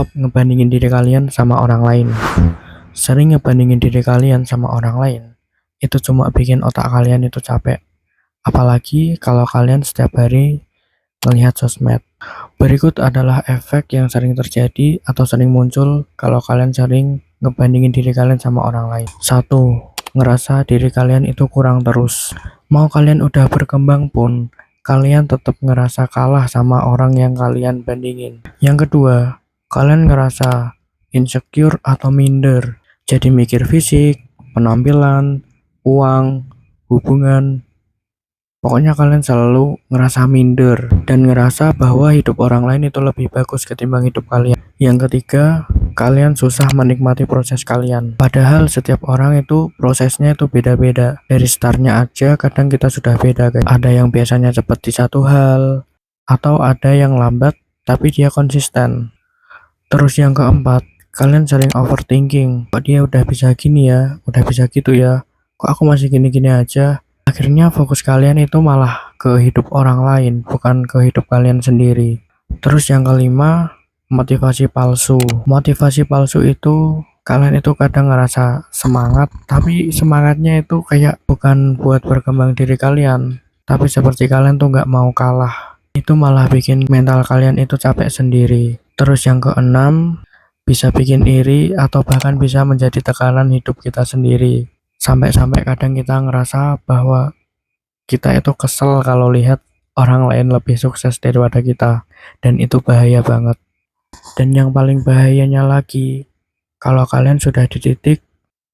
Stop ngebandingin diri kalian sama orang lain. Sering ngebandingin diri kalian sama orang lain, itu cuma bikin otak kalian itu capek. Apalagi kalau kalian setiap hari melihat sosmed. Berikut adalah efek yang sering terjadi atau sering muncul kalau kalian sering ngebandingin diri kalian sama orang lain. 1. Ngerasa diri kalian itu kurang terus. Mau kalian udah berkembang pun, kalian tetap ngerasa kalah sama orang yang kalian bandingin. Yang kedua, kalian ngerasa insecure atau minder. Jadi mikir fisik, penampilan, uang, hubungan. Pokoknya kalian selalu ngerasa minder dan ngerasa bahwa hidup orang lain itu lebih bagus ketimbang hidup kalian. Yang ketiga, kalian susah menikmati proses kalian. Padahal setiap orang itu prosesnya itu beda-beda. Dari startnya aja kadang kita sudah beda, guys. Ada yang biasanya cepat di satu hal, atau ada yang lambat tapi dia konsisten. Terus yang keempat, kalian sering overthinking. Kok dia udah bisa gini ya, udah bisa gitu ya, kok aku masih gini-gini aja. Akhirnya fokus kalian itu malah ke hidup orang lain, bukan ke hidup kalian sendiri. Terus yang kelima, motivasi palsu. Motivasi palsu itu kalian itu kadang ngerasa semangat, tapi semangatnya itu kayak bukan buat berkembang diri kalian, tapi seperti kalian tuh nggak mau kalah. Itu malah bikin mental kalian itu capek sendiri. Terus yang keenam, bisa bikin iri atau bahkan bisa menjadi tekanan hidup kita sendiri. Sampai-sampai kadang kita ngerasa bahwa kita itu kesel kalau lihat orang lain lebih sukses daripada kita, dan itu bahaya banget. Dan yang paling bahayanya lagi, kalau kalian sudah di titik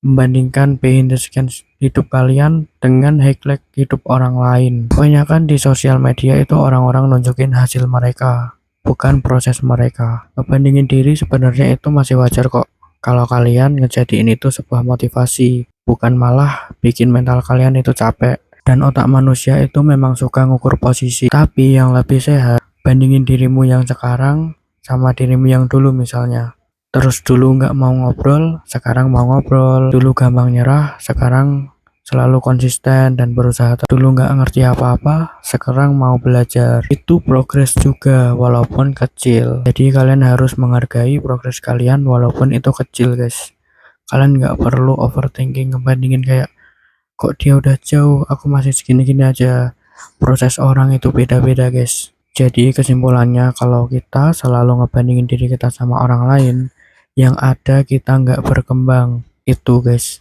membandingkan behind the scenes hidup kalian dengan highlight hidup orang lain. Kebanyakan di sosial media itu orang-orang nunjukin hasil mereka, bukan proses mereka. Ngebandingin diri sebenarnya itu masih wajar kok, kalau kalian ngejadiin itu sebuah motivasi, bukan malah bikin mental kalian itu capek. Dan otak manusia itu memang suka ngukur posisi. Tapi yang lebih sehat, bandingin dirimu yang sekarang sama dirimu yang dulu misalnya. Terus dulu nggak mau ngobrol, sekarang mau ngobrol. Dulu gampang nyerah, sekarang selalu konsisten dan berusaha. Dulu nggak ngerti apa-apa, sekarang mau belajar. Itu progres juga, walaupun kecil. Jadi kalian harus menghargai progres kalian walaupun itu kecil, guys. Kalian nggak perlu overthinking ngebandingin kayak, kok dia udah jauh, aku masih segini-gini aja. Proses orang itu beda-beda, guys. Jadi kesimpulannya, kalau kita selalu ngebandingin diri kita sama orang lain, yang ada kita nggak berkembang. Itu, guys.